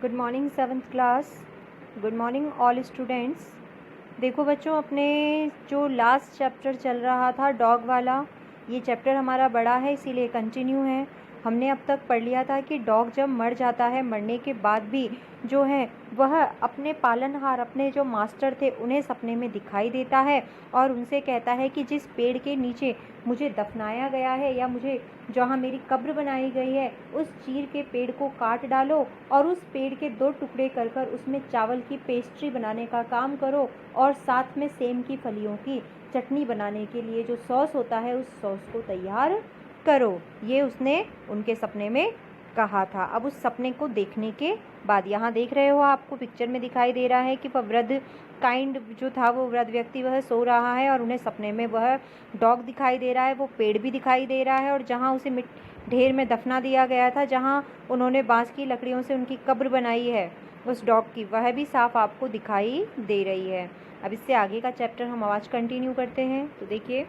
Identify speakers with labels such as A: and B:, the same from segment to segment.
A: Good morning seventh class. Good morning all students. देखो बच्चों, अपने जो लास्ट चैप्टर चल रहा था डॉग वाला, ये चैप्टर हमारा बड़ा है इसीलिए कंटिन्यू है। हमने अब तक पढ़ लिया था कि डॉग जब मर जाता है, मरने के बाद भी जो है वह अपने पालनहार, अपने जो मास्टर थे उन्हें सपने में दिखाई देता है और उनसे कहता है कि जिस पेड़ के नीचे मुझे दफनाया गया है या मुझे जहाँ मेरी कब्र बनाई गई है उस चीर के पेड़ को काट डालो और उस पेड़ के 2 टुकड़े कर कर उसमें चावल की पेस्ट्री बनाने का काम करो और साथ में सेम की फलियों की चटनी बनाने के लिए जो सॉस होता है उस सॉस को तैयार करो। ये उसने उनके सपने में कहा था। अब उस सपने को देखने के बाद यहाँ देख रहे हो, आपको पिक्चर में दिखाई दे रहा है कि वह वृद्ध काइंड जो था, वो वृद्ध व्यक्ति वह सो रहा है और उन्हें सपने में वह डॉग दिखाई दे रहा है, वो पेड़ भी दिखाई दे रहा है और जहाँ उसे ढेर में दफना दिया गया था, जहाँ उन्होंने बांस की लकड़ियों से उनकी कब्र बनाई है उस डॉग की, वह भी साफ आपको दिखाई दे रही है। अब इससे आगे का चैप्टर हम आज कंटिन्यू करते हैं। तो देखिए,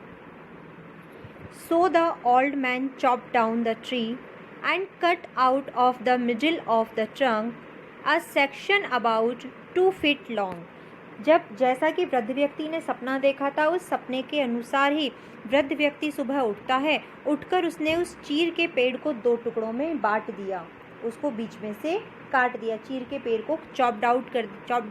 A: So the old man chopped down the tree and cut out of the middle of the trunk a section about 2 feet long. जब जैसा कि वृद्ध व्यक्ति ने सपना देखा था, उस सपने के अनुसार ही वृद्ध व्यक्ति सुबह उठता है। उठकर उसने उस चीर के पेड़ को 2 टुकड़ों में बांट दिया, उसको बीच में से काट दिया। चीर के पेड़ को चॉप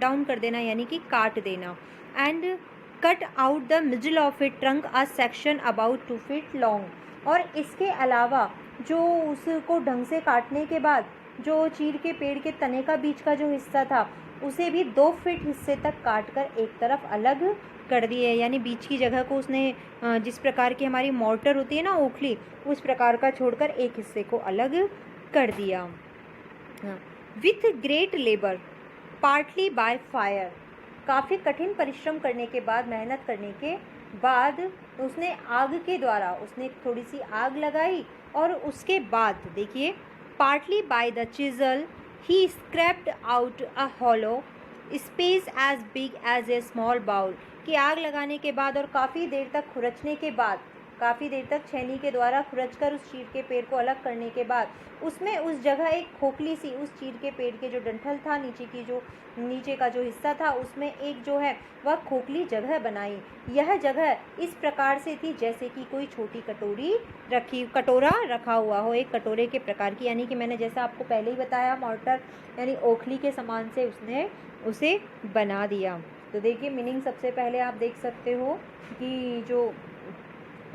A: डाउन कर देना यानी कि काट देना। And cut out the middle of it trunk a section about 2 feet long. और इसके अलावा जो उसको ढंग से काटने के बाद जो चीर के पेड़ के तने का बीच का जो हिस्सा था उसे भी 2 फीट हिस्से तक काट कर एक तरफ अलग कर दिए। यानी बीच की जगह को उसने जिस प्रकार की हमारी मोर्टर होती है ना, ओखली, उस प्रकार का छोड़कर एक हिस्से को अलग कर दिया। With great labour partly by fire, काफ़ी कठिन परिश्रम करने के बाद, मेहनत करने के बाद उसने आग के द्वारा उसने थोड़ी सी आग लगाई और उसके बाद देखिए, partly by the chisel he scraped out a hollow space as big as a small bowl. कि आग लगाने के बाद और काफ़ी देर तक खुरचने के बाद, काफ़ी देर तक छेनी के द्वारा खुरचकर उस चीर के पेड़ को अलग करने के बाद उसमें उस जगह एक खोखली सी, उस चीर के पेड़ के जो डंठल था, नीचे का जो हिस्सा था, उसमें एक जो है वह खोखली जगह बनाई। यह जगह इस प्रकार से थी जैसे कि कोई छोटी कटोरा रखा हुआ हो, एक कटोरे के प्रकार की, यानी कि मैंने जैसा आपको पहले ही बताया, मोर्टर यानी ओखली के समान से उसने उसे बना दिया। तो देखिए, मीनिंग सबसे पहले आप देख सकते हो कि जो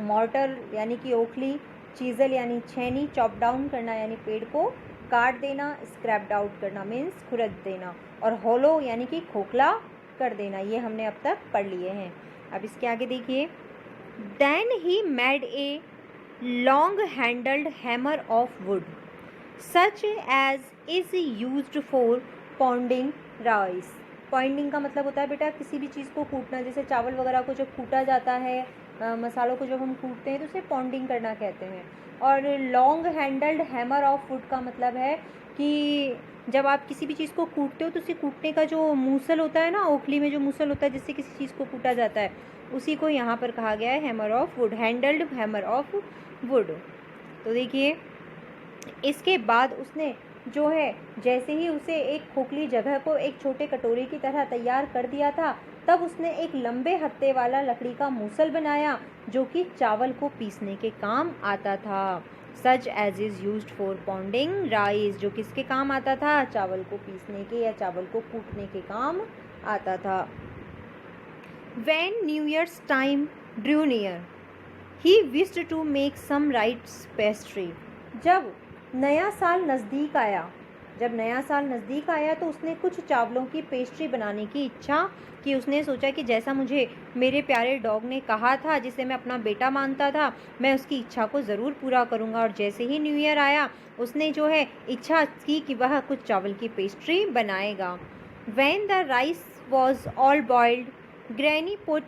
A: मोर्टर यानी कि ओखली, चीजल यानी छेनी, चॉप डाउन करना यानी पेड़ को काट देना, स्क्रैप्ड आउट करना मीन्स खुरच देना, और होलो यानी कि खोखला कर देना। ये हमने अब तक पढ़ लिए हैं। अब इसके आगे देखिए, then he made a long handled hammer of wood such as is used for pounding rice. Pointing का मतलब होता है बेटा किसी भी चीज़ को कूटना, जैसे चावल वगैरह को जब कूटा जाता है, मसालों को जब हम कूटते हैं तो उसे पॉन्डिंग करना कहते हैं। और long handled hammer of would का मतलब है कि जब आप किसी भी चीज़ को कूटते हो तो उसे कूटने का जो मूसल होता है ना, ओखली में जो मूसल होता है जिससे किसी चीज़ को कूटा जाता है, उसी को यहाँ पर कहा गया है hammer of would, handled hammer of would. तो देखिए, इसके बाद उसने जो है जैसे ही उसे एक खोखली जगह को एक छोटे कटोरे की तरह तैयार कर दिया था, तब उसने एक लंबे हत्थे वाला लकड़ी का मूसल बनाया जो कि चावल को पीसने के काम आता था। Such as is used for pounding rice, जो किसके काम आता था? चावल को पीसने के या चावल को कूटने के काम आता था। When new year's time drew near he wished to make some rice pastry. जब नया साल नज़दीक आया तो उसने कुछ चावलों की पेस्ट्री बनाने की इच्छा कि उसने सोचा कि जैसा मुझे मेरे प्यारे डॉग ने कहा था, जिसे मैं अपना बेटा मानता था, मैं उसकी इच्छा को ज़रूर पूरा करूँगा। और जैसे ही न्यू ईयर आया उसने जो है इच्छा की कि वह कुछ चावल की पेस्ट्री बनाएगा। When the rice was all boiled granny put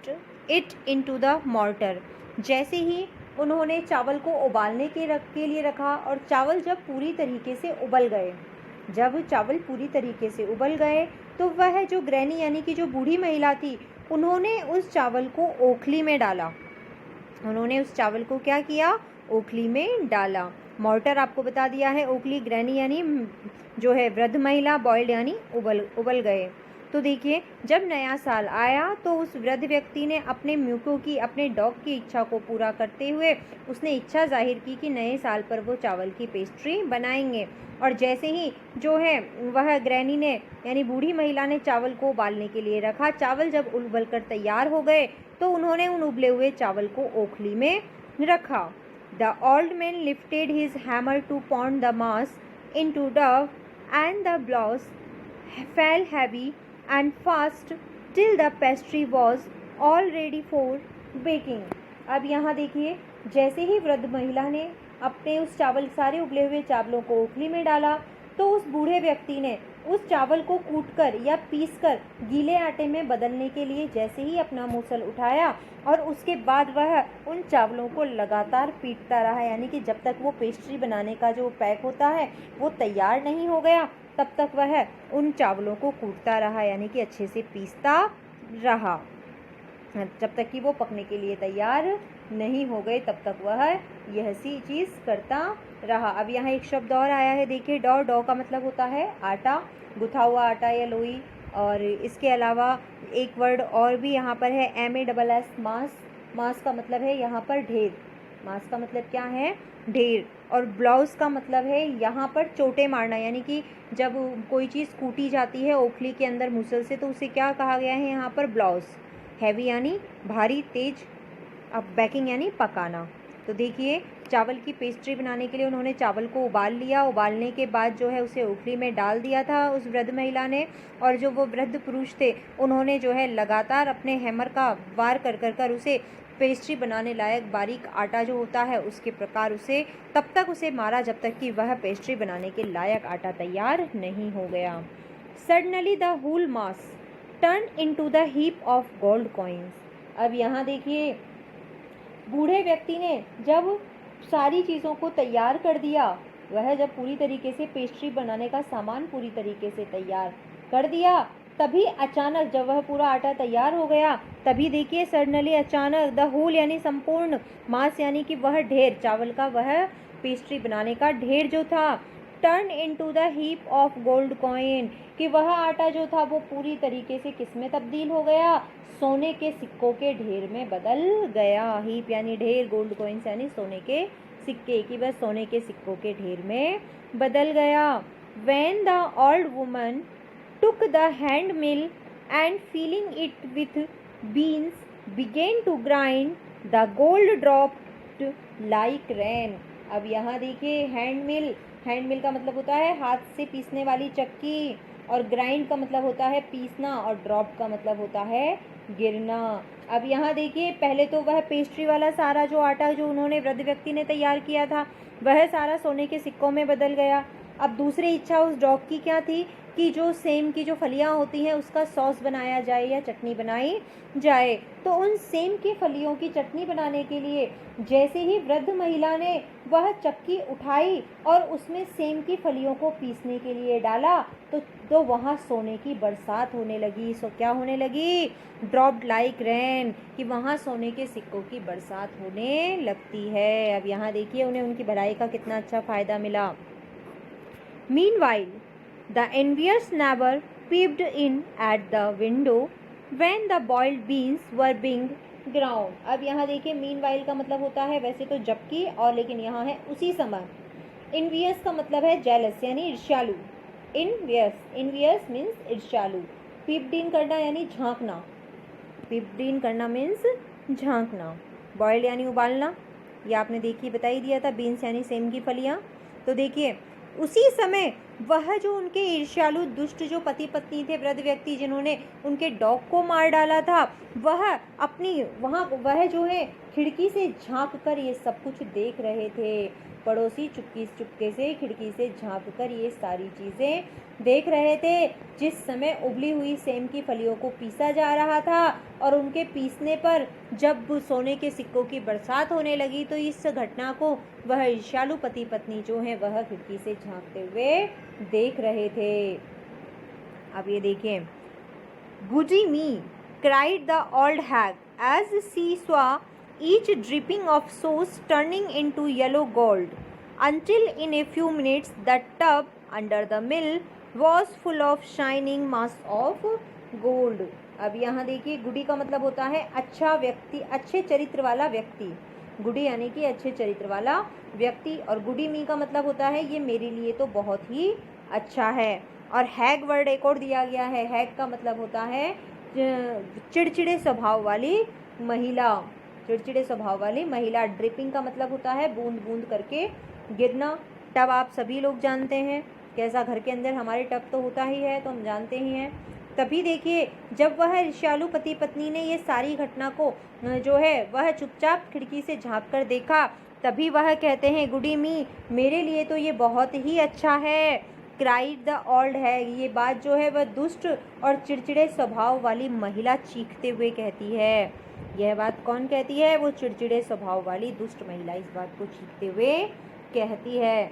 A: it into the mortar. जैसे ही उन्होंने चावल को उबालने के लिए रखा और चावल जब पूरी तरीके से उबल गए तो वह जो ग्रैनी यानी कि जो बूढ़ी महिला थी, उन्होंने उस चावल को ओखली में डाला। उन्होंने उस चावल को क्या किया? ओखली में डाला। मॉर्टर आपको बता दिया है, ओखली ग्रैनी यानी जो है वृद्ध महिला, बॉइल्ड यानी उबल गए। तो देखिए जब नया साल आया तो उस वृद्ध व्यक्ति ने अपने म्यूको की, अपने डॉग की इच्छा को पूरा करते हुए उसने इच्छा जाहिर की कि नए साल पर वो चावल की पेस्ट्री बनाएंगे। और जैसे ही जो है वह ग्रैनी ने यानी बूढ़ी महिला ने चावल को उबालने के लिए रखा, चावल जब उबल कर तैयार हो गए तो उन्होंने उन उबले हुए चावल को ओखली में रखा। The old man lifted his hammer to pound the mass into dough and the blows fell heavy and fast till the pastry was all ready for baking। अब यहाँ देखिए जैसे ही वृद्ध महिला ने अपने उस सारे उबले हुए चावलों को ओखली में डाला तो उस बूढ़े व्यक्ति ने उस चावल को कूटकर या पीसकर गीले आटे में बदलने के लिए जैसे ही अपना मूसल उठाया और उसके बाद वह उन चावलों को लगातार पीटता रहा, यानी कि जब तक वो पेस्ट्री बनाने का जो पैक होता है वो तैयार नहीं हो गया तब तक वह उन चावलों को कूटता रहा, यानी कि अच्छे से पीसता रहा जब तक कि वो पकने के लिए तैयार नहीं हो गए, तब तक वह यह सी चीज़ करता रहा। अब यहाँ एक शब्द और आया है, देखिए डॉ का मतलब होता है आटा, गुथा हुआ आटा या लोई। और इसके अलावा एक वर्ड और भी यहाँ पर है MASS मास। मास का मतलब है यहाँ पर ढेर, मास का मतलब क्या है ढेर। और ब्लाउज का मतलब है यहाँ पर चोटे मारना, यानी कि जब कोई चीज़ कूटी जाती है ओखली के अंदर मूसल से तो उसे क्या कहा गया है यहाँ पर ब्लाउज। हैवी यानी भारी तेज, अब बेकिंग यानी पकाना। तो देखिए चावल की पेस्ट्री बनाने के लिए उन्होंने चावल को उबाल लिया, उबालने के बाद जो है उसे ओखली में डाल दिया था उस वृद्ध महिला ने। और जो वो वृद्ध पुरुष थे उन्होंने जो है लगातार अपने हैमर का वार कर उसे पेस्ट्री बनाने लायक बारीक आटा जो होता है उसके प्रकार उसे तब तक उसे मारा जब तक कि वह पेस्ट्री बनाने के लायक आटा तैयार नहीं हो गया। Suddenly the whole mass turn into the heap of gold coins. अब यहाँ देखिए बूढ़े व्यक्ति ने जब सारी चीज़ों को तैयार कर दिया, वह जब पूरी तरीके से पेस्ट्री बनाने का सामान पूरी तरीके से तैयार कर दिया, तभी अचानक जब वह पूरा आटा तैयार हो गया तभी देखिए सडनली अचानक द होल यानी संपूर्ण, मास यानी कि वह ढेर, चावल का वह पेस्ट्री बनाने का ढेर जो था, turn into the heap of gold coin, कि वह आटा जो था वो पूरी तरीके से किस में तब्दील हो गया, सोने के सिक्कों के ढेर में बदल गया। हीप यानी ढेर, गोल्ड कॉइन्स यानी सोने के सिक्के, कि वह सोने के सिक्कों के ढेर में बदल गया। When the old woman took the hand mill and filling it with beans began to grind the gold dropped like rain। अब यहाँ देखिए हैंड मिल का मतलब होता है हाथ से पीसने वाली चक्की, और ग्राइंड का मतलब होता है पीसना, और ड्रॉप का मतलब होता है गिरना। अब यहाँ देखिए पहले तो वह पेस्ट्री वाला सारा जो आटा जो उन्होंने वृद्ध व्यक्ति ने तैयार किया था वह सारा सोने के सिक्कों में बदल गया। अब दूसरी इच्छा उस डॉग की क्या थी कि जो सेम की जो फलियां होती हैं उसका सॉस बनाया जाए या चटनी बनाई जाए। तो उन सेम की फलियों की चटनी बनाने के लिए जैसे ही वृद्ध महिला ने वह चक्की उठाई और उसमें सेम की फलियों को पीसने के लिए डाला तो वहाँ सोने की बरसात होने लगी। सो क्या होने लगी, ड्रॉप्ड लाइक रेन, कि वहाँ सोने के सिक्कों की बरसात होने लगती है। अब यहाँ देखिए उन्हें उनकी भलाई का कितना अच्छा फ़ायदा मिला। Meanwhile, the envious neighbor peeped in at the window when the boiled beans were being ground। अब यहाँ देखिए meanwhile का मतलब होता है वैसे तो जबकि, और लेकिन यहाँ है उसी समय। envious का मतलब है jealous यानी ईर्ष्यालु। envious means ईर्ष्यालु। peeped in करना यानी झांकना, peeped in करना means झांकना। boiled यानी उबालना, ये आपने देखिए बता ही दिया था। beans यानी सेम की फलियाँ। तो देखिए उसी समय वह जो उनके ईर्ष्यालु दुष्ट जो पति पत्नी थे, वृद्ध व्यक्ति जिन्होंने उनके डॉग को मार डाला था, वह जो है खिड़की से झांक कर ये सब कुछ देख रहे थे। पड़ोसी चुपके से खिड़की से झांक कर ये सारी चीज़ें देख रहे थे। जिस समय उबली हुई सेम की फलियों को पीसा जा रहा था और उनके पीसने पर जब सोने के सिक्कों की बरसात होने लगी तो इस घटना को वह ईर्ष्यालु पति पत्नी जो हैं वह खिड़की से झांकते हुए देख रहे थे। अब ये देखिए, goody me cried the old hag as she saw each dripping of sauce turning into yellow gold। until in a few minutes the tub under the mill was full of shining mass of gold. अब यहाँ देखिए, गुडी का मतलब होता है अच्छा व्यक्ति, अच्छे चरित्र वाला व्यक्ति। गुडी यानी कि अच्छे चरित्र वाला व्यक्ति, और गुडी मी का मतलब होता है ये मेरे लिए तो बहुत ही अच्छा है। और हैग वर्ड एक और दिया गया है। हैग का मतलब होता है चिड़चिड़े स्वभाव वाली महिला, चिड़चिड़े स्वभाव वाली महिला। ड्रिपिंग का मतलब होता है बूंद बूंद करके गिरना। टब आप सभी लोग जानते हैं कैसा, घर के अंदर हमारे टब तो होता ही है, तो हम जानते ही हैं। तभी देखिए, जब वह ईर्ष्यालु पति पत्नी ने ये सारी घटना को जो है वह चुपचाप खिड़की से झांक कर देखा, तभी वह कहते हैं, गुडी मी, मेरे लिए तो ये बहुत ही अच्छा है। क्राइड द ओल्ड हैग, ये बात जो है वह दुष्ट और चिड़चिड़े स्वभाव वाली महिला चीखते हुए कहती है। यह बात कौन कहती है? वो चिड़चिड़े स्वभाव वाली दुष्ट महिला इस बात को चीखते हुए कहती है।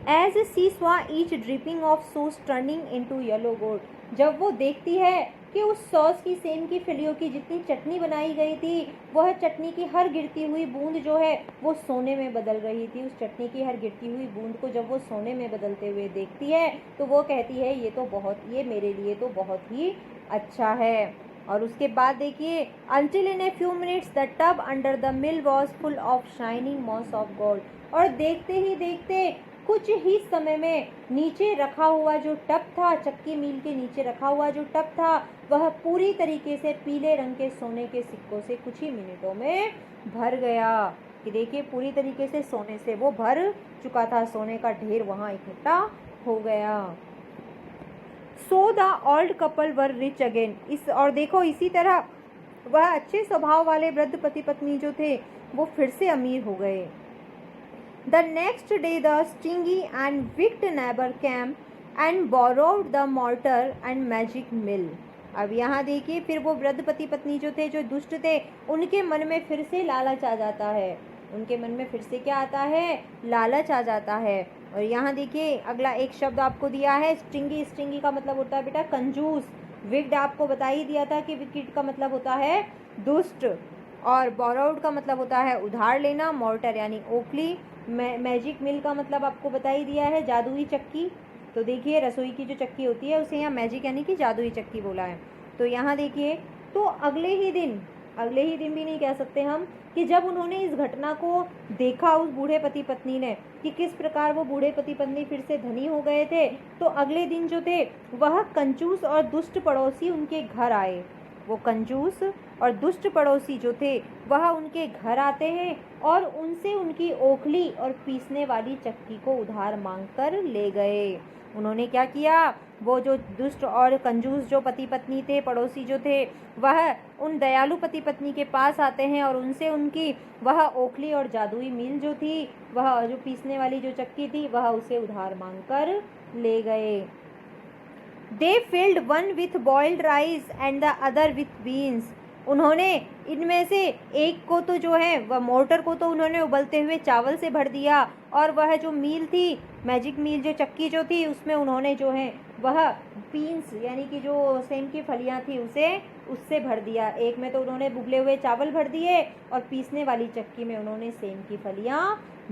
A: As she saw each dripping of sauce turning into yellow gold, जब वो देखती है कि उस सॉस की, सेम की फलियों की जितनी चटनी बनाई गई थी, वह चटनी की हर गिरती हुई बूंद जो है वो सोने में बदल रही थी। उस चटनी की हर गिरती हुई बूंद को जब वो सोने में बदलते हुए देखती है तो वो कहती है ये मेरे लिए तो बहुत ही अच्छा है। और उसके बाद देखिए, until in a few minutes the tub under the mill was full of shining mass of gold, और देखते ही देखते कुछ ही समय में नीचे रखा हुआ जो टब था, चक्की मिल के नीचे रखा हुआ जो टब था, वह पूरी तरीके से पीले रंग के सोने के सिक्कों से कुछ ही मिनटों में भर गया। कि देखिए, पूरी तरीके से सोने से वो भर चुका था, सोने का ढेर वहाँ इकट्ठा हो गया। So the old couple were rich again, इस और देखो इसी तरह वह अच्छे स्वभाव वाले वृद्ध पति पत्नी जो थे वो फिर से अमीर हो गए। The next day the stingy and wicked neighbor came and borrowed the mortar and magic mill. अब यहाँ देखिए, फिर वो वृद्ध पति पत्नी जो थे, जो दुष्ट थे, उनके मन में फिर से लालच आ जाता है। उनके मन में फिर से क्या आता है? लालच आ जाता है। और यहाँ देखिए, अगला एक शब्द आपको दिया है स्टिंगी। स्टिंगी का मतलब होता है बेटा कंजूस। विक्ड आपको बता ही दिया था कि विकेट का मतलब होता है दुष्ट, और बोरोड का मतलब होता है उधार लेना। मोर्टर यानी ओखली। मैजिक मिल का मतलब आपको बता ही दिया है जादुई चक्की। तो देखिए, रसोई की जो चक्की होती है उसे यहाँ मैजिक यानी कि जादुई चक्की बोला है। तो यहाँ देखिए, तो अगले ही दिन भी नहीं कह सकते हम, कि जब उन्होंने इस घटना को देखा, उस बूढ़े पति पत्नी ने, कि किस प्रकार वो बूढ़े पति पत्नी फिर से धनी हो गए थे, तो अगले दिन जो थे वह कंजूस और दुष्ट पड़ोसी उनके घर आए। वो कंजूस और दुष्ट पड़ोसी जो थे वह उनके घर आते हैं और उनसे उनकी ओखली और पीसने वाली चक्की को उधार मांगकर ले गए। उन्होंने क्या किया? वो जो दुष्ट और कंजूस जो पति पत्नी थे, पड़ोसी जो थे, वह उन दयालु पति पत्नी के पास आते हैं और उनसे उनकी वह ओखली और जादुई मील जो थी, वह जो पीसने वाली जो चक्की थी, वह उसे उधार मांगकर ले गए। They filled one with boiled rice and the other with beans. उन्होंने इनमें से एक को तो जो है वह मोटर को तो उन्होंने उबलते हुए चावल से भर दिया, और वह जो मील थी, मैजिक मील जो चक्की जो थी, उसमें उन्होंने जो है वह बीन्स यानी कि जो सेम की फलियां थी उससे भर दिया। एक में तो उन्होंने बुगले हुए चावल भर दिए और पीसने वाली चक्की में उन्होंने सेम की फलियां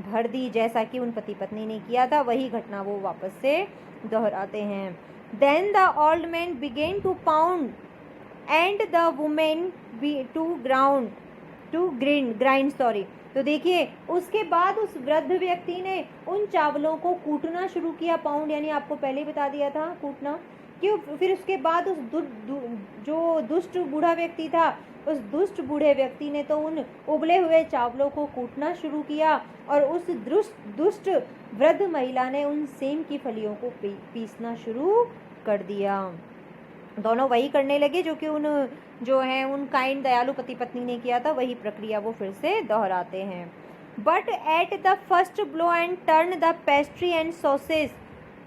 A: भर दी। जैसा कि उन पति पत्नी ने किया था, वही घटना वो वापस से दोहराते हैं। Then the old man began to pound and the woman to grind sorry। तो देखिए, उसके बाद उस वृद्ध व्यक्ति ने उन चावलों को कूटना शुरू किया। पाउंड यानी आपको पहले ही बता दिया था कूटना। क्यों? फिर उसके बाद उस जो दुष्ट बूढ़ा व्यक्ति था, उस दुष्ट बूढ़े व्यक्ति ने तो उन उबले हुए चावलों को कूटना शुरू किया, और उस दुष्ट वृद्ध महिला ने उन सेम की फलियों को पीसना शुरू कर दिया। दोनों वही करने लगे जो कि उन काइंड दयालु पति पत्नी ने किया था, वही प्रक्रिया वो फिर से दोहराते हैं। But at the first blow and turn the pastry and sausage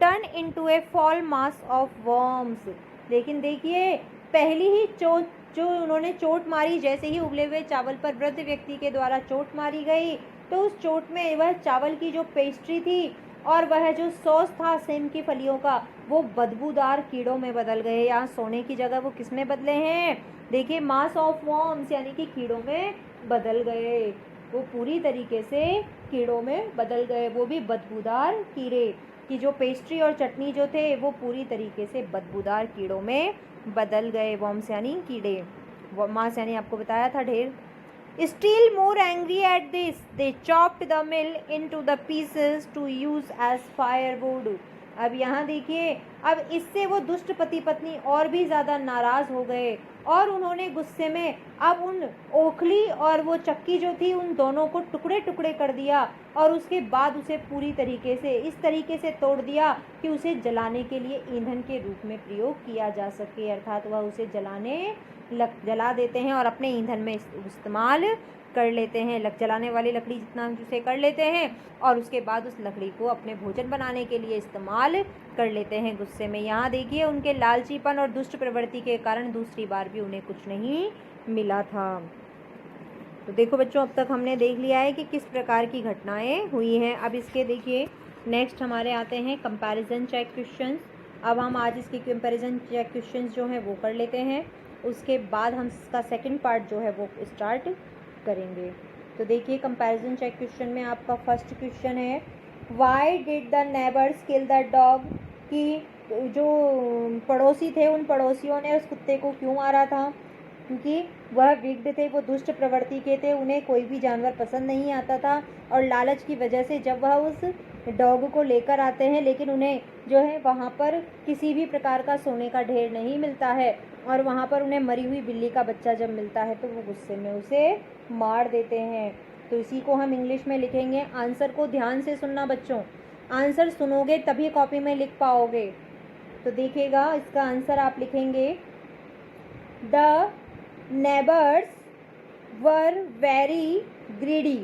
A: turn into A fall mass of worms. लेकिन देखिए, पहली ही जो उन्होंने चोट मारी, जैसे ही उबले हुए चावल पर वृद्ध व्यक्ति के द्वारा चोट मारी गई, तो उस चोट में वह चावल की जो पेस्ट्री थी और वह जो सॉस था सेम की फलियों का, वो बदबूदार कीड़ों में बदल गए। यहाँ सोने की जगह वो किस में बदले हैं? देखिए, मास ऑफ वर्म्स यानी कि कीड़ों में बदल गए। वो पूरी तरीके से कीड़ों में बदल गए, वो भी बदबूदार कीड़े, कि जो पेस्ट्री और चटनी जो थे वो पूरी तरीके से बदबूदार कीड़ों में बदल गए। वॉर्म्स यानी कीड़े, मास यानी आपको बताया था ढेर। Still more angry at this, they chopped the mill into the pieces to use as firewood. अब यहाँ देखिए, अब इससे वो दुष्ट पति पत्नी और भी ज़्यादा नाराज़ हो गए और उन्होंने गुस्से में अब उन ओखली और वो चक्की जो थी उन दोनों को टुकड़े टुकड़े कर दिया और उसके बाद उसे पूरी तरीके से इस तरीके से तोड़ दिया कि उसे जलाने के लिए ईंधन के रूप में प्रयोग किया जा सके, अर्थात वह उसे जला देते हैं और अपने ईंधन में इस्तेमाल कर लेते हैं। जलाने वाली लकड़ी जितना हम उसे कर लेते हैं और उसके बाद उस लकड़ी को अपने भोजन बनाने के लिए इस्तेमाल कर लेते हैं गुस्से में। यहाँ देखिए, उनके लालचीपन और दुष्ट प्रवृत्ति के कारण दूसरी बार भी उन्हें कुछ नहीं मिला था। तो देखो बच्चों, अब तक हमने देख लिया है कि किस प्रकार की घटनाएं हुई हैं। अब इसके देखिए नेक्स्ट हमारे आते हैं कंपैरिजन चेक क्वेश्चंस। अब हम आज इसके कंपैरिजन चेक क्वेश्चंस जो हैं वो कर लेते हैं, उसके बाद हम इसका सेकंड पार्ट जो है वो स्टार्ट करेंगे। तो देखिए कंपैरिजन चेक क्वेश्चन में आपका फर्स्ट क्वेश्चन है, why did the neighbours kill the dog, कि जो पड़ोसी थे उन पड़ोसियों ने उस कुत्ते को क्यों मारा था? क्योंकि वह विग्ड थे, वो दुष्ट प्रवृत्ति के थे, उन्हें कोई भी जानवर पसंद नहीं आता था और लालच की वजह से जब वह उस डॉग को लेकर आते हैं लेकिन उन्हें जो है वहाँ पर किसी भी प्रकार का सोने का ढेर नहीं मिलता है और वहाँ पर उन्हें मरी हुई बिल्ली का बच्चा जब मिलता है तो वो गुस्से में उसे मार देते हैं। तो इसी को हम इंग्लिश में लिखेंगे। आंसर को ध्यान से सुनना बच्चों, आंसर सुनोगे तभी कॉपी में लिख पाओगे। तो देखिएगा, इसका आंसर आप लिखेंगे, the neighbours were very greedy,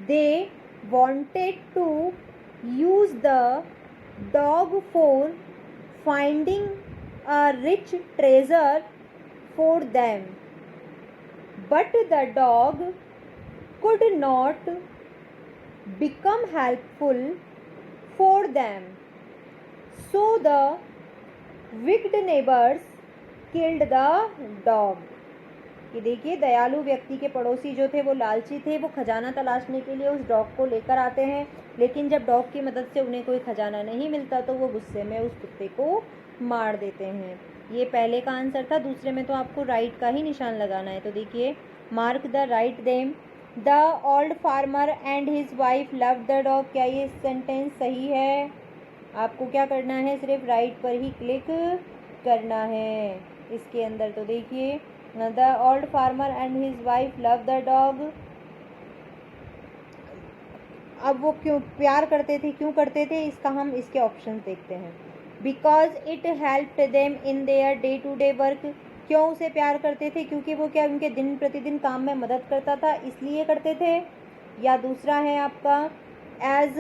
A: they wanted to use the dog for finding a rich treasure for them, but the dog could not become helpful for them, so the wicked neighbors killed the dog. कि देखिए, दयालु व्यक्ति के पड़ोसी जो थे वो लालची थे, वो खजाना तलाशने के लिए उस डॉग को लेकर आते हैं लेकिन जब डॉग की मदद से उन्हें कोई खजाना नहीं मिलता तो वो गुस्से में उस कुत्ते को मार देते हैं। ये पहले का आंसर था। दूसरे में तो आपको राइट का ही निशान लगाना है। तो देखिए, mark the write them, the old farmer and his wife love the dog. क्या ये सेंटेंस सही है? आपको क्या करना है, सिर्फ राइट पर ही क्लिक करना है इसके अंदर। तो देखिए, the old farmer and his wife love the dog. अब वो क्यों प्यार करते थे, क्यों करते थे, इसका हम इसके ऑप्शन देखते हैं। Because it helped them in their day to day work. क्यों उसे प्यार करते थे? क्योंकि वो क्या उनके दिन प्रतिदिन काम में मदद करता था, इसलिए करते थे। या दूसरा है आपका, as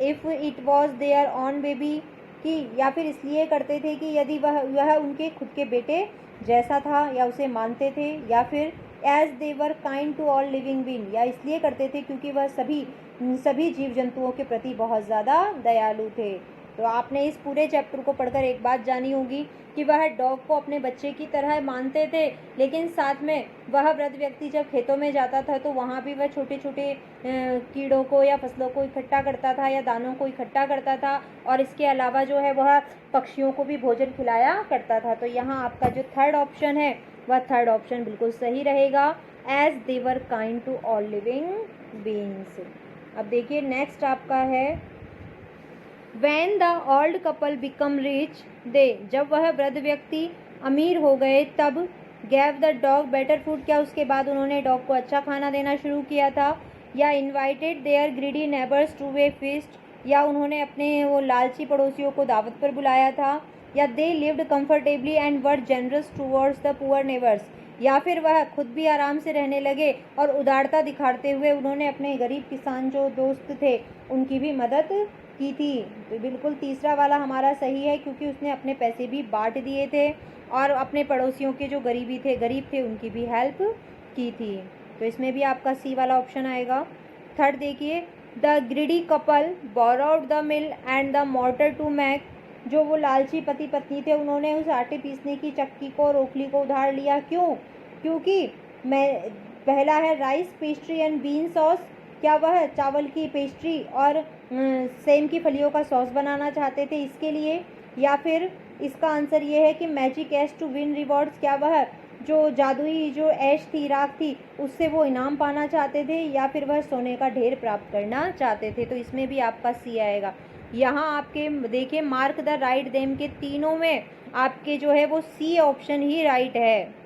A: if it was their own baby, कि या फिर इसलिए करते थे कि यदि वह उनके खुद के बेटे जैसा था या उसे मानते थे। या फिर as they were kind to all living being, या इसलिए करते थे क्योंकि वह सभी जीव जंतुओं के प्रति बहुत ज़्यादा दयालु थे। तो आपने इस पूरे चैप्टर को पढ़कर एक बात जानी होगी कि वह डॉग को अपने बच्चे की तरह मानते थे, लेकिन साथ में वह वृद्ध व्यक्ति जब खेतों में जाता था तो वहाँ भी वह छोटे छोटे कीड़ों को या फसलों को इकट्ठा करता था या दानों को इकट्ठा करता था और इसके अलावा जो है वह पक्षियों को भी भोजन खिलाया करता था। तो यहाँ आपका जो थर्ड ऑप्शन है वह थर्ड ऑप्शन बिल्कुल सही रहेगा, as they were kind to all living beings. अब देखिए नेक्स्ट आपका है, When the old couple become rich, they, जब वह वृद्ध व्यक्ति अमीर हो गए तब gave the dog better food, क्या उसके बाद उन्होंने डॉग को अच्छा खाना देना शुरू किया था? या invited their greedy neighbors to a feast, या उन्होंने अपने वो लालची पड़ोसियों को दावत पर बुलाया था? या they lived comfortably and were generous towards the poor neighbors, या फिर वह खुद भी आराम से रहने लगे और उदारता दिखाते हुए उन्होंने अपने गरीब किसान जो दोस्त थे उनकी भी मदद की थी? तो बिल्कुल तीसरा वाला हमारा सही है क्योंकि उसने अपने पैसे भी बांट दिए थे और अपने पड़ोसियों के जो गरीब थे उनकी भी हेल्प की थी। तो इसमें भी आपका सी वाला ऑप्शन आएगा। थर्ड देखिए, the greedy couple borrowed the mill and the mortar to make, जो वो लालची पति पत्नी थे उन्होंने उस आटे पीसने की चक्की को और ओखली को उधार लिया। क्यों? क्योंकि पहला है rice pastry and bean sauce, क्या वह चावल की पेस्ट्री और सेम की फलियों का सॉस बनाना चाहते थे इसके लिए, या फिर इसका आंसर ये है कि magic ash to win rewards, क्या वह जो जादुई जो ऐश थी, राख थी, उससे वो इनाम पाना चाहते थे, या फिर वह सोने का ढेर प्राप्त करना चाहते थे। तो इसमें भी आपका सी आएगा। यहाँ आपके देखिए मार्क द राइट देम के तीनों में आपके जो है वो सी ऑप्शन ही राइट है।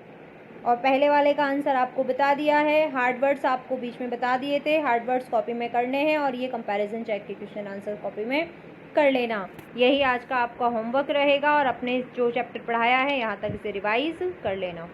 A: और पहले वाले का आंसर आपको बता दिया है, हार्ड वर्ड्स आपको बीच में बता दिए थे, हार्ड वर्ड्स कॉपी में करने हैं और ये कंपैरिजन चेक के क्वेश्चन आंसर कॉपी में कर लेना। यही आज का आपका होमवर्क रहेगा और अपने जो चैप्टर पढ़ाया है यहाँ तक इसे रिवाइज कर लेना।